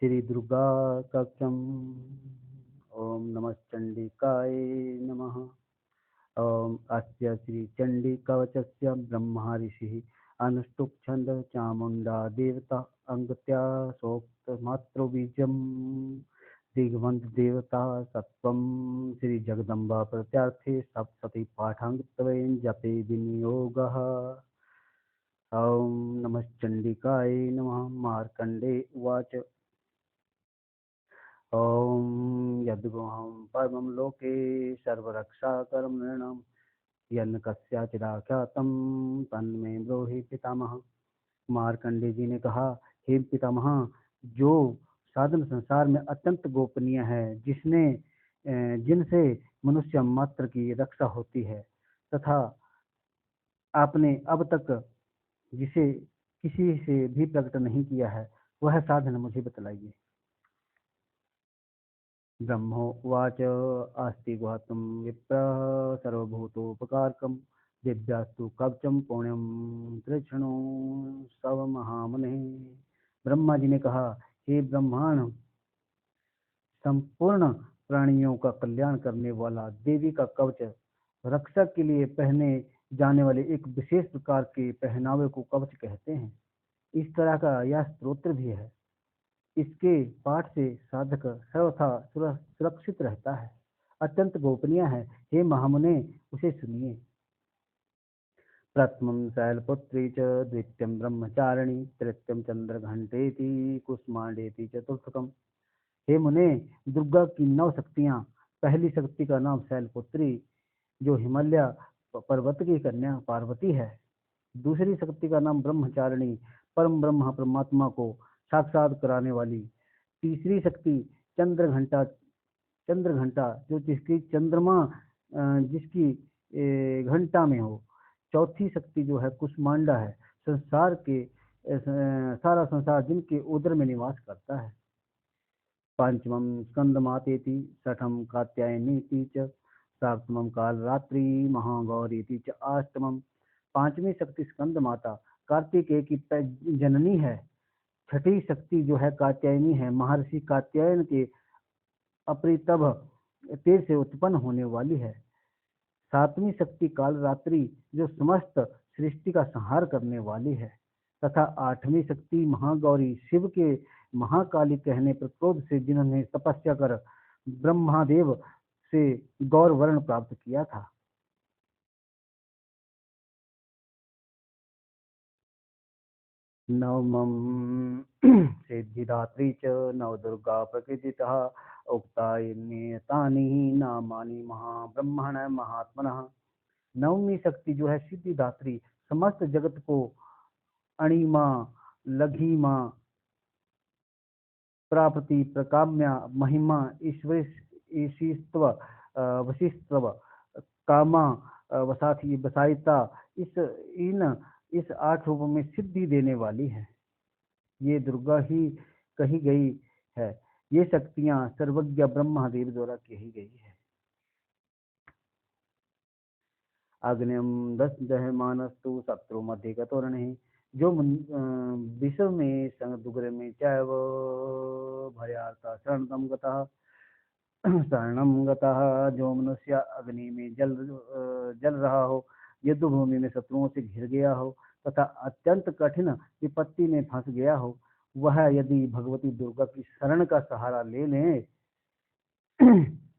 श्री दुर्गा कवचम। ओम नमः चंडिकाय नमः। ओम अस्य श्री चंडी कवचस्य ब्रह्मा ऋषिः अनुष्टुप् छंद चामुंडा देवता अंगत्या सोक्त मात्रो बीजम दिग्वंत देवता सत्वम श्री जगदम्बा प्रत्यार्थे सप्तति पाठांगत्वेन जपे विनियोगः। ओम नमः चंडिकाय नमः। मार्कंडे उवाच ओम यद्गुहं परमं लोके सर्वरक्षाकर्मृणां यन्न कस्याचिदाख्यातं तन्मे ब्रूहि पितामह। मार्कंडे जी ने कहा, हे पितामह, जो साधन संसार में अत्यंत गोपनीय है, जिनसे मनुष्य मात्र की रक्षा होती है, तथा आपने अब तक जिसे किसी से भी प्रकट नहीं किया है, वह साधन मुझे बतलाइए। ब्रह्मोवाच अस्ति गुह्यं विप्र सर्वभूतोपकारकं दिव्यास्तु कवचं पुण्यं कृष्णो सव महामुने। ब्रह्मा जी ने कहा, हे ब्रह्मांड, संपूर्ण प्राणियों का कल्याण करने वाला देवी का कवच रक्षा के लिए पहने जाने वाले एक विशेष प्रकार के पहनावे को कवच कहते हैं। इस तरह का यह स्तोत्र भी है। इसके पाठ से साधक सर्वथा सुरक्षित रहता है, अत्यंत गोपनीय है। हे महामुने, उसे सुनिए। प्रथमं शैलपुत्री च द्वितीयं ब्रह्मचारिणी तृतीयं चंद्रघंटेति कुष्मांडेति चतुर्थकम्। हे मुने, दुर्गा की 9 शक्तियां। पहली शक्ति का नाम शैलपुत्री, जो हिमालय पर्वत की कन्या पार्वती है। दूसरी शक्ति का नाम ब्रह्मचारिणी, परम ब्रह्म परमात्मा को साक्षात कराने वाली। तीसरी शक्ति चंद्रघंटा, जो जिसकी चंद्रमा जिसकी घंटा में हो। चौथी शक्ति जो है कुष्मांडा है, संसार के सारा संसार जिनके उदर में निवास करता है। पंचमं स्कंदमातेति छठम कात्यायनीति च सप्तमं कालरात्रि महागौरीति च अष्टमं। पांचवी शक्ति स्कंद माता कार्तिकेय की जननी है। छठी शक्ति जो है कात्यायनी है, महर्षि कात्यायन के अपरितभ तेज से उत्पन्न होने वाली है। सातवीं शक्ति कालरात्रि, जो समस्त सृष्टि का संहार करने वाली है। तथा आठवीं शक्ति महागौरी, शिव के महाकाली कहने पर क्रोध से जिन्होंने तपस्या कर ब्रह्मादेव से गौर वर्ण प्राप्त किया था। नवमं सिद्धिदात्री च नवदुर्गा प्रकृतितः उक्तानि नामानि महाब्रह्मण महात्मनः। नवमी शक्ति जो है सिद्धिदात्री, समस्त जगत को अणिमा, लघिमा, प्राप्ति, प्रकाम्या, महिमा, ईशित्व, वशिष्ठत्व, कामा, वसाथी, वसायिता, इस 8 रूपों में सिद्धि देने वाली है। ये दुर्गा ही कही गई है। ये शक्तियां सर्वज्ञ ब्रह्मदेव द्वारा कही गई है। अग्निम 10 दहमानस्तु शत्रु मध्य कतोरणे, जो विश्व में संगदुग्र में चैव भयार्था शरणम गतः, जो मनुष्य अग्नि में जल रहा हो, युद्ध भूमि में शत्रुओं से घिर गया हो तथा अत्यंत कठिन विपत्ति में फंस गया हो, वह यदि भगवती दुर्गा की शरण का सहारा ले ले,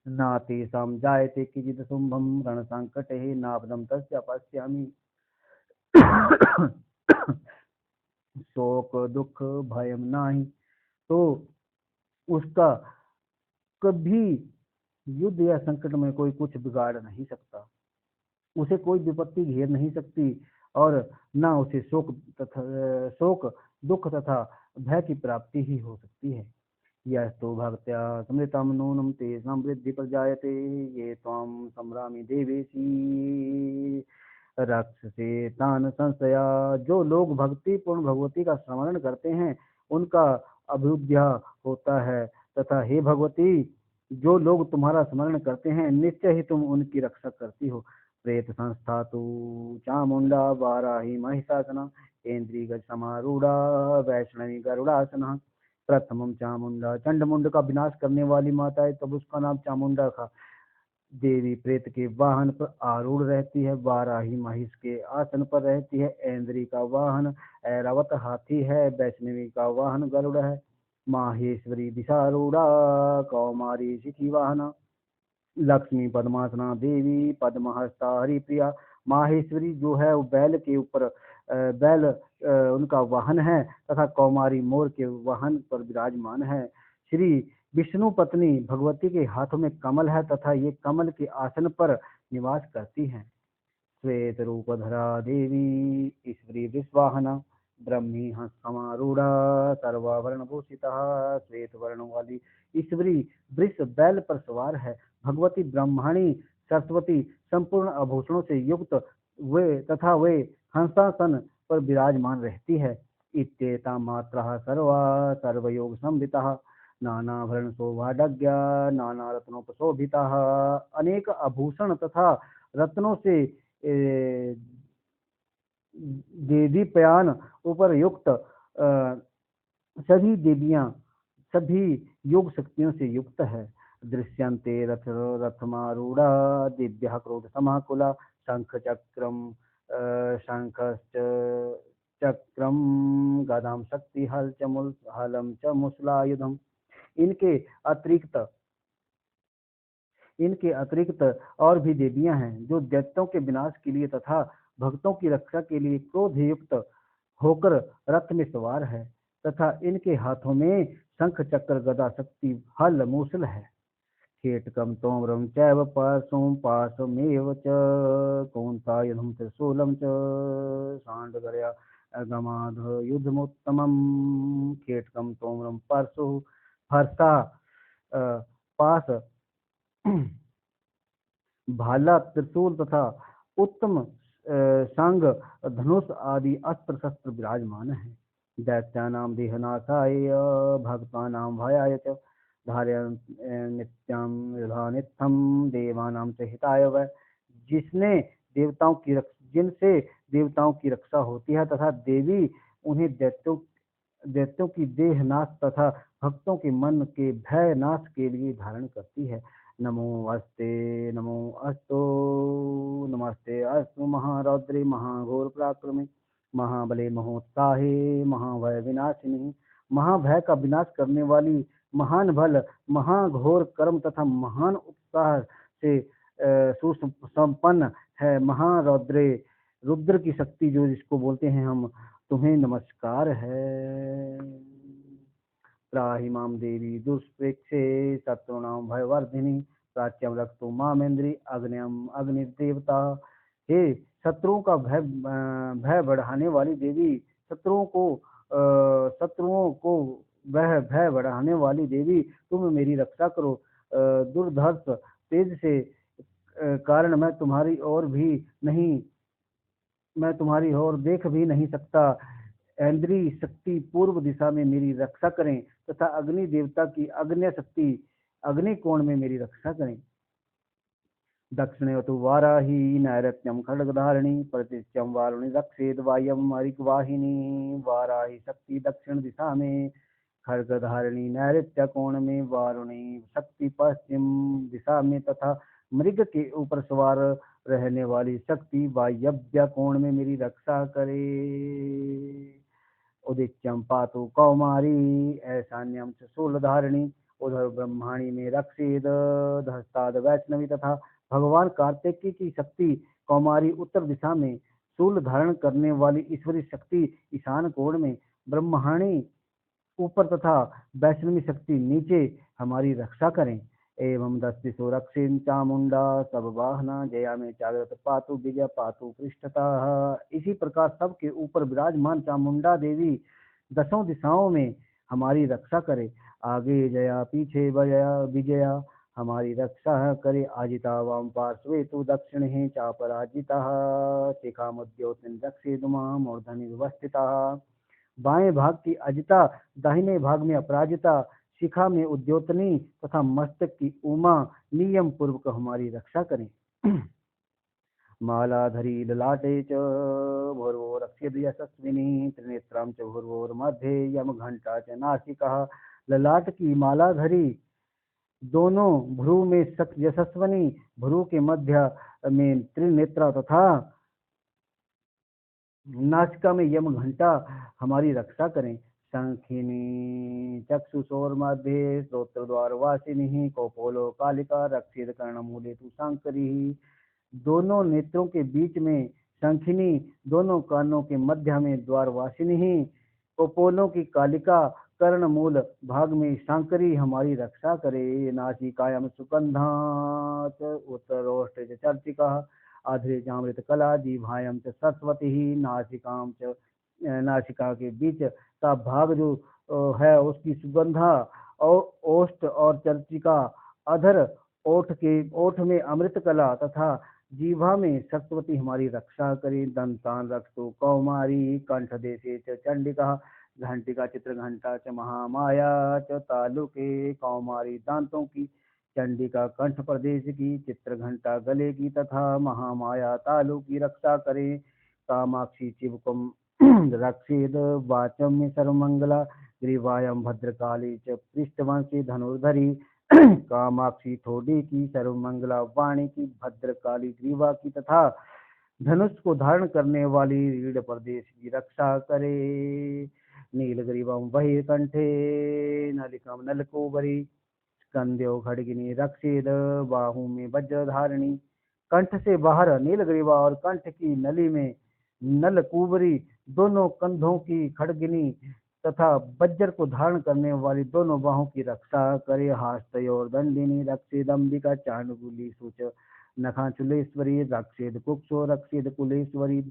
ना तेषां जायते किंचित् शुंभं रणसंकटे नापदं तस्य पश्यामि। शोक दुख भयम नाही, तो उसका कभी युद्ध या संकट में कोई कुछ बिगाड़ नहीं सकता। उसे कोई विपत्ति घेर नहीं सकती और न उसे शोक दुख तथा भय की प्राप्ति ही हो सकती है। यस्तु भक्त्या समृतं नूनं तेषां वृद्धि प्रजायते ये त्वां संभ्रामि देवेशी रक्षसे तान संशया। जो लोग भक्ति पूर्ण भगवती का स्मरण करते हैं, उनका अभ्युदय होता है। तथा हे भगवती, जो लोग तुम्हारा स्मरण करते हैं, निश्चय ही तुम उनकी रक्षा करती हो। प्रेत संस्था तो चामुंडा वाराही महिषासना इंद्री गज समारूढ़ा वैष्णवी गरुड़ासना। प्रथमम चामुंडा, चंडमुंड का विनाश करने वाली माता है, तब उसका नाम चामुंडा था। देवी प्रेत के वाहन पर आरूढ़ रहती है, वाराही महिष के आसन पर रहती है, ऐन्द्री का वाहन ऐरावत हाथी है, वैष्णवी का वाहन गरुड़ है, माहेश्वरी दिशारूढ़ा, कौमारी शिखी वाहना, लक्ष्मी पद्मासना देवी पद्महस्ता हरिप्रिया। माहेश्वरी जो है वो बैल के ऊपर बैल उनका वाहन है तथा कौमारी मोर के वाहन पर विराजमान है। श्री विष्णु पत्नी भगवती के हाथों में कमल है तथा ये कमल के आसन पर निवास करती हैं। श्वेत रूपधरा देवी ईश्वरी विश्वाहना, ब्रह्मी हंस समारूढ़ा, सर्वाभरण भूषिता, श्वेत वर्ण वाली ईश्वरी वृष बैल पर सवार है। भगवती ब्रह्माणी सरस्वती संपूर्ण आभूषणों से युक्त वे हंसासन पर विराजमान रहती है। इत्येता मात्रा सर्वा सर्वयोग संविता, नानाभरण शोभाढ्या, नाना रत्नोपशोभिता, अनेक आभूषण तथा रत्नों से देदीप्यमान ऊपर युक्त सभी देवियां सभी योग शक्तियों से युक्त है। दृश्यन्ते रथमारूढ़ा दिव्या क्रोध समाकुला, शंख चक्रम शंखश्च चक्रम गदाम शक्ति हलम च मुसलायुधम। इनके अतिरिक्त और भी देवियां हैं जो दैत्यों के विनाश के लिए तथा भक्तों की रक्षा के लिए क्रोध युक्त होकर रथ में सवार है तथा इनके हाथों में शंख चक्र गदा शक्ति हल मूसल है। कीटकम तोमरम चैव पासुम पासमेव च कौन्तायुधम त्रिशूलम च सांडगर्या गमाध युद्धमुत्तमम। कीटकम तोमरम परशु फरसा पास भाला त्रिशूल तथा उत्तम संग धनुष आदि अस्त्र शस्त्र विराजमान है। दैत्यानां देहनाशाय भक्तानां भयाय च धारयन् नित्यं देवानां च हिताय वै। जिनसे देवताओं की रक्षा होती है तथा देवी उन्हें दैत्यों की देह नाश तथा भक्तों के मन के भय नाश के लिए धारण करती है। नमोऽस्ते नमस्ते अस्तु महारौद्रे महाघोर पराक्रमे महाबले महोत्साहे महाभय विनाशिनी। महाभय का विनाश करने वाली, महान बल, महाघोर कर्म तथा महान उत्साह से सुसंपन्न है महारौद्रे। रुद्र की शक्ति जो जिसको बोलते हैं हम, तुम्हें नमस्कार है। त्राहि मां देवी दुष्प्रेक्षे शत्रुणां भयवर्धिनी, प्राच्यम रक्तो मामेन्द्री अग्न्यम अग्निदेवता। हे शत्रुओं का भय बढ़ाने वाली देवी, शत्रुओं को वह भय बढ़ाने वाली देवी, तुम मेरी रक्षा करो। दुर्धर्ष तेज से कारण मैं तुम्हारी ओर देख भी नहीं सकता। ऐन्द्री शक्ति पूर्व दिशा में मेरी रक्षा करें तथा अग्नि देवता की अग्नि शक्ति अग्नि कोण में मेरी रक्षा करें। दक्षिणे तु वाराही नैऋत्यम खड्गधारिणी, प्रतिष्ठम वारुणी रक्षेद वायम अरिकवाहिनी। वाराही शक्ति दक्षिण दिशा में, खड्गधारिणी नैऋत्य कोण में, वारुणी शक्ति पश्चिम दिशा में तथा मृग के ऊपर सवार रहने वाली शक्ति वायव्य कोण में मेरी रक्षा करे। उदित्यम पातु कौमारी ऐशान्यम च शूलधारिणी, उधर ब्रह्माणी में रक्षेद धस्ताद वैष्णवी तथा भगवान कार्तिकेय की शक्ति कौमारी उत्तर दिशा में, शूल धारण करने वाली ईश्वरी शक्ति ईशान कोण में, ब्रह्माणी ऊपर तथा वैष्णवी शक्ति नीचे हमारी रक्षा करें। एवं दस्तिषु रक्षेन चामुंडा सब वाहना, जया में जागृत पातु विजय पातु पृष्ठतः। इसी प्रकार सबके ऊपर विराजमान चामुंडा देवी दसों दिशाओं में हमारी रक्षा करे। आगे जया पीछे विजया हमारी रक्षा करे। आजिता वाम पार्श्वे तु दक्षिणे चापराजिता, शिखामुद्योतन रक्षेदुमा मूर्धनि व्यवस्थिता। बाएं भाग की अजिता, दाहिने भाग में अपराजिता, शिखा में उद्योतनी तथा मस्तक की उमा नियम पूर्वक हमारी रक्षा करें। मालाधरी ललाटे च भूर्वो रक्षेद यशस्विनी त्रिनेत्रं च भूर्वोर्मध्ये यमघंटा च नासिका। ललाट की माला धरी, दोनों भ्रू में यशस्वनी, भ्रू के मध्य में त्रिनेत्रा तथा नासिका में यम घंटा हमारी रक्षा करें। शंखिनी चक्षुषोर मध्य श्रोत्र द्वार वासिनी कौपोलो कालिका रक्षित कर्णमूले तु शंकरी। दोनों नेत्रों के बीच में शंखिनी, दोनों कानों के मध्य में द्वारवासिनी, कपोलों की कालिका, कर्णमूल भाग में शंकरी हमारी रक्षा करे। नासिकायाम सुगंधात उत्तरोष्ठ चर्चिका आधे जामृत कला जिह्वायां च सरस्वती। नासिकाम च नासिका के बीच का भाग जो है उसकी सुगंधा और ओष्ठ और चर्चिका, अधर ओठ में अमृत कला तथा जीवा में सरस्वती हमारी रक्षा करे। दंतान रक्षो कौमारी कंठ देशे च चंडिका घंटिका चित्र घंटा च महामाया च तालुके। कौमारी दांतों की, चंडिका कंठ प्रदेश की, चित्र घंटा गले की तथा महामाया तालु की रक्षा करे। कामाक्षी चिबुकम रक्षेद वाचम में सर्वमंगला ग्रीवायम भद्रकाली च पृष्ठवंशी धनुर्धरी। कामाक्षी थोड़ी की, सर्वमंगला वाणी की, भद्रकाली ग्रीवा की तथा धनुष को धारण करने वाली रीढ़ प्रदेश की रक्षा करे। नीलग्रीवम वही कंठे नलिकम नलकोबरी स्कंद्यो खड़गिनी रक्षेद बाहु में वज्र धारणी। कंठ से बाहर नीलग्रीवा और कंठ की नली में नलकूबरी, दोनों कंधों की खड़गिनी तथा वज्र को धारण करने वाली दोनों बाहों की रक्षा करे। हास्तयोर दंडिनी रक्षेद अंबिका चांडुली सूच नखाचुलेश्वरी रक्षेद कुक्षो रक्षेद कुलेश्वरी।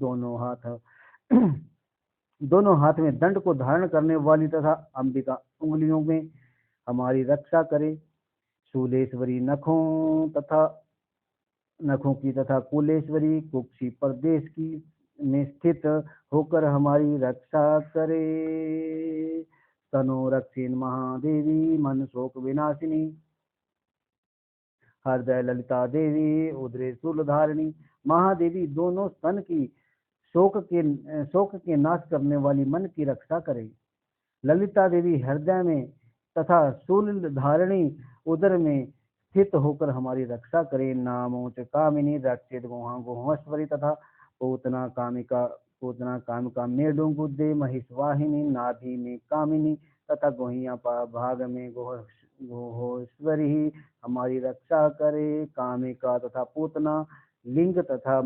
दोनों हाथ में दंड को धारण करने वाली तथा अंबिका उंगलियों में हमारी रक्षा करे। शूलेश्वरी नखों की तथा कुलेश्वरी कुक्षी प्रदेश की में स्थित होकर हमारी रक्षा करे। तनो रक्षेन महादेवी मन शोक विनाशिनी हृदय ललिता देवी उदरे शूलधारिणी। महादेवी दोनों स्तन की शोक के नाश करने वाली मन की रक्षा करे। ललिता देवी हृदय में तथा शूल धारिणी उदर में स्थित होकर हमारी रक्षा करे। नामों च कामिनी रक्षित गोहश्वरी तथा पूतना कामिका मेढों गुद्दे महिषवाहिनी। नाभि में कामिनी तथा गोहिया भाग में गोहेश्वरी हमारी रक्षा करे। कामिका तथा पूतना लिंग तथा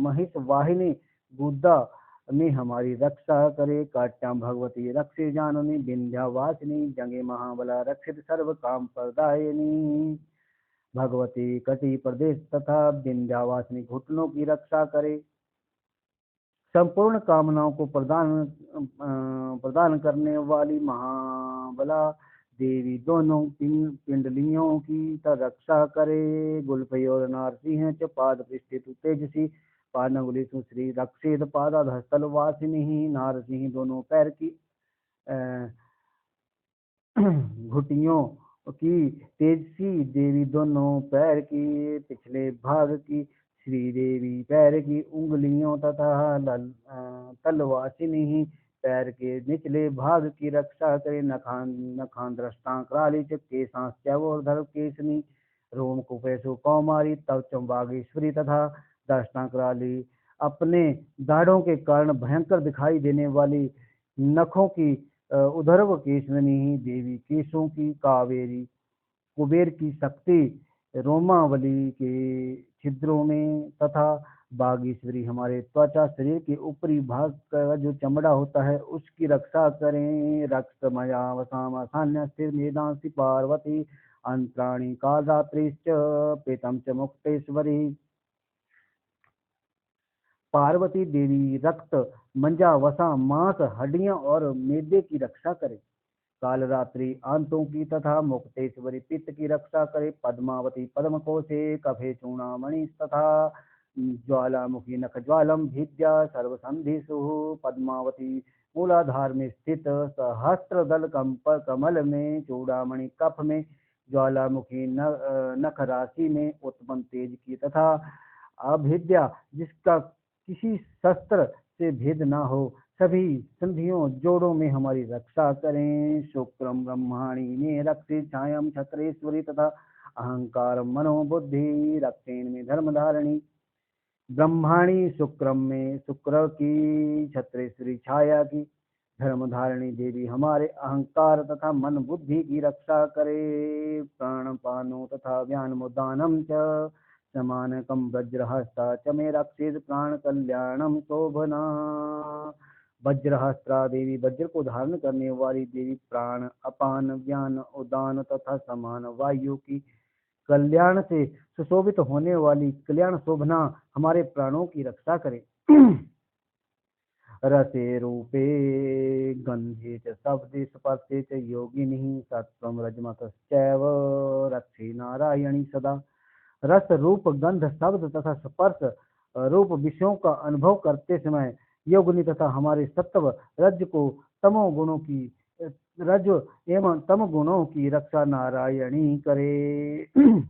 महिषवाहिनी गुद्दा में हमारी रक्षा करे। काट्याम भगवती रक्षे जाननी विंध्यावासिनी जंगे महाबला रक्षित सर्व काम प्रदायिनी। भगवती कटी प्रदेश तथा विंध्यावासिनी घुटनों की रक्षा करे। संपूर्ण कामनाओं को प्रदान करने वाली महाबला देवी दोनों पिंडलियों की रक्षा करे। गुलपयोर नारसिंह च पाद पृष्ठे तु तेजसी पादंगुली सुश्री रक्षेद पादाधस्तल वासिनी। नारसिंह दोनों पैर की घुटियों की, तेजसी देवी दोनों पैर की पिछले भाग की, श्रीदेवी पैर की उंगलियों तथा तलवासिनी पैर के निचले भाग की रक्षा करे। नखान दृष्टांक्राली च केशांश्चैवोर्ध्व केशनी रोम कुपेशु कौमारी तव बागेश्वरी तथा दृष्टांक्राली अपने दाढ़ों के कारण भयंकर दिखाई देने वाली नखों की उधर्व केशवनी देवी केशों की। कावेरी कुबेर की शक्ति रोमावली के छिद्रों में तथा बागेश्वरी हमारे त्वचा शरीर के ऊपरी भाग का जो चमड़ा होता है उसकी रक्षा करें। रक्तमया वसाम सान्य स्थिर मेदांसी पार्वती अंतराणी कालरात्रिश्च पेतम च मुक्तेश्वरी। पार्वती देवी रक्त मंजा वसा मांस हड्डियां और मेदे की रक्षा करे। कालरात्रि आंतों की तथा मुक्तेश्वरी पित्त की रक्षा करे। पद्मावती पद्म कोशे कफे चूड़ामणि तथा ज्वालामुखी नख ज्वालम भिद्या सर्वसंधिषु। पद्मावती मूलाधार में स्थित सहस्त्रदल कमल में, चूड़ामणि कफ में, ज्वालामुखी नख राशि में उत्पन्न तेज की तथा अभेद्या, जिसका किसी शस्त्र से भेद ना हो, सभी संधियों जोड़ों में हमारी रक्षा करें। शुक्रम ब्रह्माणी में रक्षित छायम छत्रेश्वरी तथा अहंकार मनोबुद्धि रक्षेण में धर्मधारिणी। ब्रह्माणी शुक्रम में शुक्र की, छत्रेश्वरी छाया की, धर्मधारिणी देवी हमारे अहंकार तथा मन बुद्धि की रक्षा करे। प्राणपानो तथा व्यानमुदानम च समानकम वज्रहस्ता च मे रक्षित प्राण कल्याणम शोभना। वज्रहस्त्रा देवी, वज्र को धारण करने वाली देवी, प्राण अपान व्यान उदान तथा समान वायु की कल्याण से सुशोभित होने वाली कल्याण शोभना हमारे प्राणों की रक्षा करे। रसे रूपे गंधे च शब्दे स्पर्शे च योगिनी सत्वम रजमतश्चैव रक्षे नारायणी सदा। रस रूप गंध शब्द तथा स्पर्श रूप विषयों का अनुभव करते समय योगिनी तथा हमारे सत्व रज को तमो गुणों की रज एवं तम गुणों की रक्षा नारायणी करे।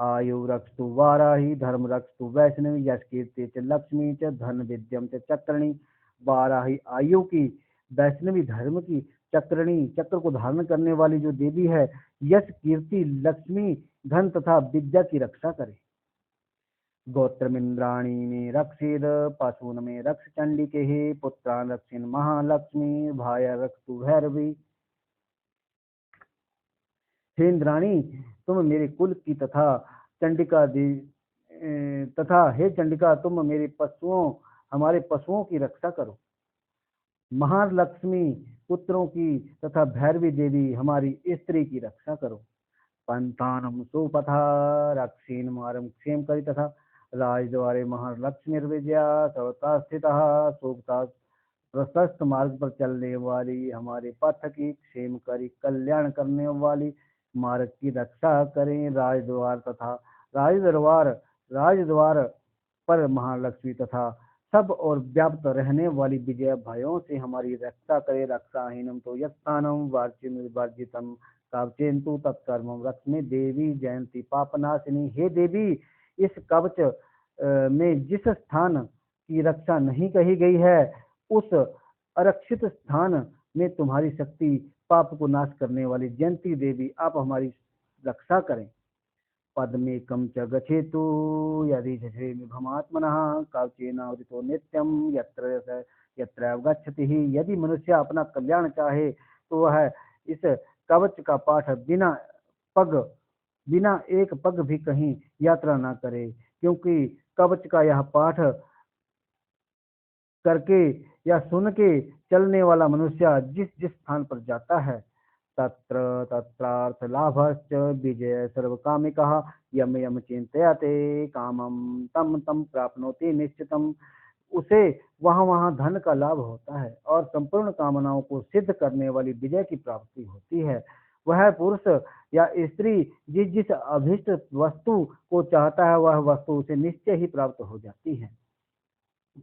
आयु रक्षतु वाराही, धर्म रक्षतु वैष्णवी, यश कीर्ति च लक्ष्मी च धन विद्यम च चक्रणी। वाराही आयु की, वैष्णवी धर्म की, चक्रणी चक्र को धारण करने वाली जो देवी है, यश कीर्ति लक्ष्मी धन तथा विद्या की रक्षा करे। गोत्रमिंद्राणी में रक्षित पशून में रक्ष चंडिके हे, पुत्रान रक्षिन महालक्ष्मी, भाया रक्षतु भैरवी। हे इंद्राणी, तुम मेरे कुल की तथा चंडिका तथा हे चंडिका, तुम मेरे पशुओं हमारे पशुओं की रक्षा करो। महालक्ष्मी पुत्रों की तथा भैरवी देवी हमारी स्त्री की रक्षा करो। पंतानम सुपथा रक्षीन मारम क्षेम करी तथा राजद्वारे महालक्ष्मी विजया सर्वथा स्थितः सुपथा प्रशस्त मार्ग पर चलने वाली हमारे पथ की क्षेम करी कल्याण करने वाली मार्ग की रक्षा करें। राजद्वार तथा राजद्वार पर महालक्ष्मी तथा सब और व्याप्त रहने वाली विजय भयों से हमारी रक्षा करे। रक्षाहीनम तो यत्स्थानम वर्जितम कवचेन्तु तत्कर्मम रक्ष्मे देवी जयंती पापनाशिनी। हे देवी, इस कवच में जिस स्थान की रक्षा नहीं कही गई है, उस अरक्षित स्थान में तुम्हारी शक्ति पाप को नाश करने वाली जयंती देवी, आप हमारी रक्षा करें। पद्मेकं च गच्छेतु यदि भमात्मनः कवचेनावृतो नित्यं यत्र गच्छति ही। यदि मनुष्य अपना कल्याण चाहे तो वह इस कवच का पाठ बिना एक पग भी कहीं यात्रा न करे, क्योंकि कवच का यह पाठ करके या सुन के चलने वाला मनुष्य जिस जिस स्थान पर जाता है, तत्र तत्रार्थ लाभश्च विजय सर्वकामिकः यम यम चिंतयते कामम तम तम प्राप्नोति निश्चितम। उसे वहाँ वहाँ धन का लाभ होता है और संपूर्ण कामनाओं को सिद्ध करने वाली विजय की प्राप्ति होती है। वह पुरुष या स्त्री जिस जिस अभीष्ट वस्तु को चाहता है, वह वस्तु उसे निश्चय ही प्राप्त हो जाती है।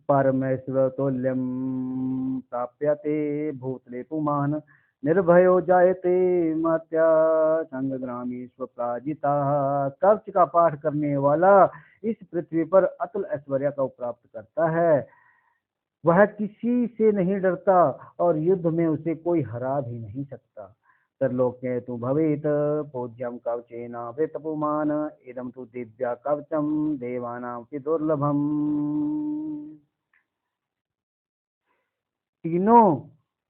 परमेश्वर तुल्यम प्राप्यते भूतले पुमान निर्भयो जायते मत्या संग्रामी स्वपराजिता। कवच का पाठ करने वाला इस पृथ्वी पर अतुल ऐश्वर्य को प्राप्त करता है। वह किसी से नहीं डरता और युद्ध में उसे कोई हरा भी नहीं सकता। त्रिलोक्ये तु भवेत पूज्यम कवचेना वृतपुमान इदम तु दिव्या कवचम देवानां कि दुर्लभम।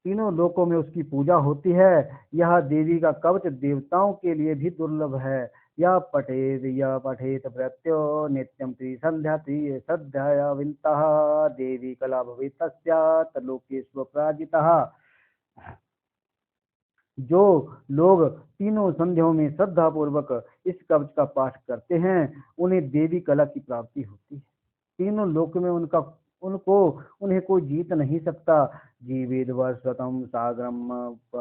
तीनों लोकों में उसकी पूजा होती है। यह देवी का कवच देवताओं के लिए भी दुर्लभ है। यह पठेत प्रत्यो नित्यम त्रिसंध्या त्रिसध्याया विंतः देवी कला भवेत् तस्यात् लोकेषु पराजितः। जो लोग तीनों संध्याओं में श्रद्धा पूर्वक इस कवच का पाठ करते हैं, उन्हें देवी कला की प्राप्ति होती है। तीनों लोक में उन्हें कोई जीत नहीं सकता। जीवेद वर्षतम सागरम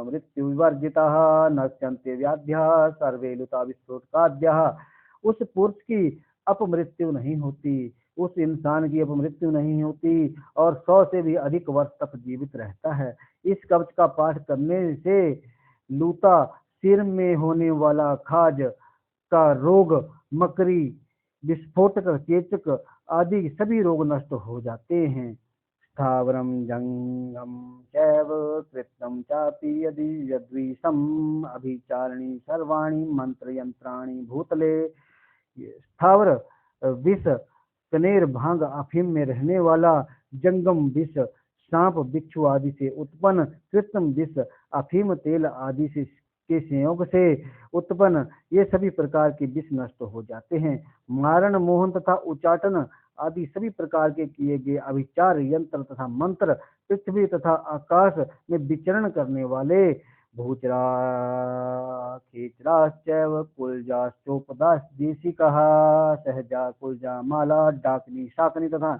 मृत्यु विवर्जितः नश्यन्ते व्याध्यः सर्वे लुता विस्फोटकाद्यः। उस पुरुष की अपमृत्यु नहीं होती, उस इंसान की अपमृत्यु नहीं होती और 100 से भी अधिक वर्ष तक जीवित रहता है। इस कवच का पाठ करने से लूता, सिर में होने वाला खाज का रोग, मकरी विस्फोटक, चेचक आदि सभी रोग नष्ट हो जाते हैं। स्थावरम जंगम चैव कृत्तम चापि यदि यद्विषम अभिचारिणी सर्वाणि मंत्र यंत्राणि भूतले। ये स्थावर विष, कनेर, भांग, अफीम में रहने वाला, जंगम विष, सांप बिच्छू आदि से उत्पन्न, कृत्रिम विष, अफीम तेल आदि से के संयोग से उत्पन्न, ये सभी प्रकार के विष नष्ट हो जाते हैं। मारण, मोहन तथा उच्चाटन आदि सभी प्रकार के किए गए अभिचार यंत्र तथा मंत्र, पृथ्वी तथा आकाश में विचरण करने वाले भूचरा खेचराश्चैव कुलजाश्चोपदाश देशी कहा सहजा कुलजा माला डाकनी शाकनी तथा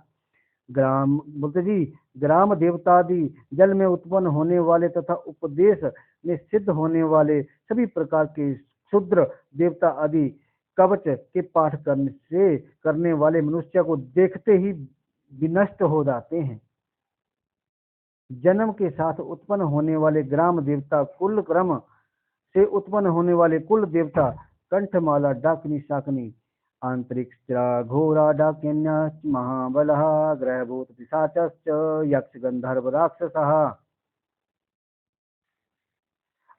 ग्राम बोलते जी ग्राम देवतादि, जल में उत्पन्न होने वाले तथा उपदेश में सिद्ध होने वाले सभी प्रकार के क्षुद्र देवता आदि कवच के पाठ करने वाले मनुष्य को देखते ही विनष्ट हो जाते हैं। जन्म के साथ उत्पन्न होने वाले ग्राम देवता, कुल क्रम से उत्पन्न होने वाले कुल देवता, कंठमाला डाकिनी शाकिनी, अंतरिक्ष घोरा डाकिन्या महाबलः ग्रहभूत पिशाचश्च यक्ष गंधर्व राक्षसः।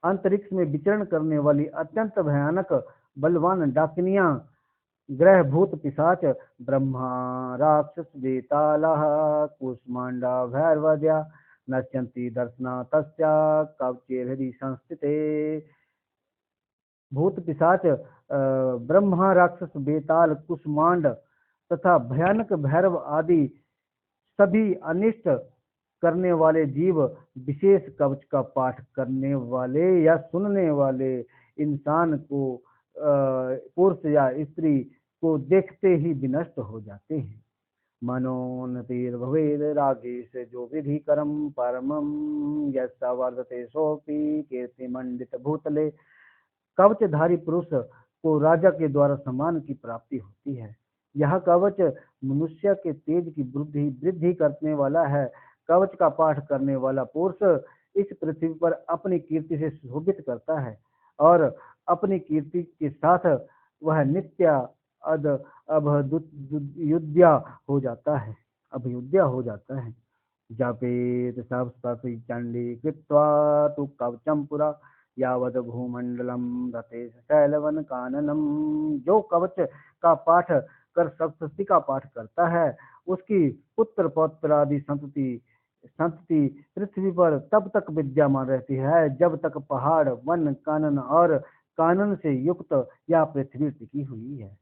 अंतरिक्ष में विचरण करने वाली अत्यंत भयानक बलवान डाकिनियां, ग्रह भूत पिशाच, ब्रह्मा राक्षस वेतालः कूष्मांडा भैरवद्या नश्यन्ति दर्शना तस्या कवचे हृदि संस्थिते। भूत पिशाच, ब्रह्मा राक्षस बेताल कुष्मांड तथा भयानक भैरव आदि सभी अनिष्ट करने वाले जीव विशेष कवच का पाठ करने वाले या सुनने वाले इंसान को, पुरुष या स्त्री को देखते ही विनष्ट हो जाते हैं। मनोन्नतिर्भवेद रागेश जो विधि करम परमम यस्सा वर्धते सोपि कीर्तिमंडित भूतले। कवचधारी पुरुष को राजा के द्वारा सम्मान की प्राप्ति होती है। यह कवच मनुष्य के तेज की वृद्धि करने वाला है। कवच का पाठ करने वाला पुरुष इस पृथ्वी पर अपनी कीर्ति से शोभित करता है और अपनी कीर्ति के साथ वह नित्य अभयुद्या हो जाता है, अभयुद्या हो जाता है। जपेत सप्तशती चंडी कृत्वा तु कवचम पुरा यावद भूमंडलम रतेश शैलवन काननम। जो कवच का पाठ कर सप्तशती का पाठ करता है, उसकी पुत्र पौत्र आदि संतति संतति पृथ्वी पर तब तक विद्यमान रहती है जब तक पहाड़, वन, कानन और कानन से युक्त या पृथ्वी टिकी हुई है।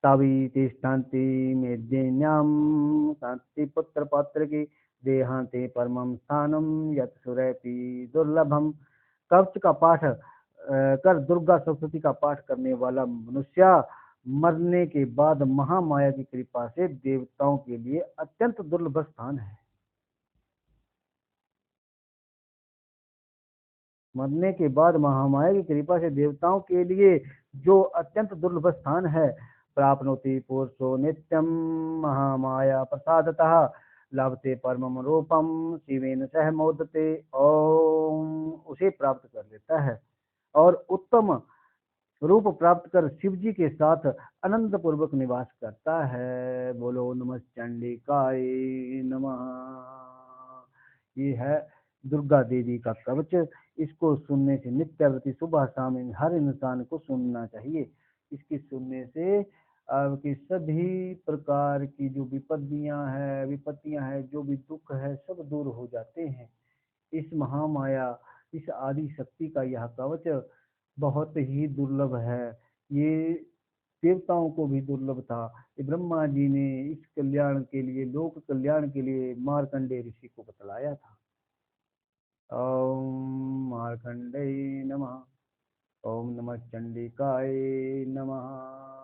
तभी तिष्ठन्ति मेदिन्याम शांति पुत्र पौत्र की देहांते परमं स्थानम यत सुरपि दुर्लभम। कवच का पाठ कर दुर्गा सप्तशती का पाठ करने वाला मनुष्य मरने के बाद महामाया की कृपा से देवताओं के लिए अत्यंत दुर्लभ स्थान है। मरने के बाद महामाया की कृपा से देवताओं के लिए जो अत्यंत दुर्लभ स्थान है, प्राप्नोति पुरुषो नित्यम महामाया प्रसादतः लभते परमम रूपम शिवेन सह मोदते। ओम उसे प्राप्त कर लेता है और उत्तम रूप प्राप्त कर शिव जी के साथ आनंद पूर्वक निवास करता है। बोलो नमः चंडिकाय नमः। ये है दुर्गा देवी का कवच। इसको सुनने से नित्यावृत्ति सुबह शाम हर इंसान को सुनना चाहिए। इसके सुनने से आपकी सभी प्रकार की जो विपत्तियां हैं, जो भी दुख है, सब दूर हो जाते हैं। इस महामाया, इस आदि शक्ति का यह कवच बहुत ही दुर्लभ है। ये देवताओं को भी दुर्लभ था। ब्रह्मा जी ने इस कल्याण के लिए, लोक कल्याण के लिए मार्कंडेय ऋषि को बतलाया था। ओम मार्कंडेय नमः। ओम नमः चंडिकाय नमः।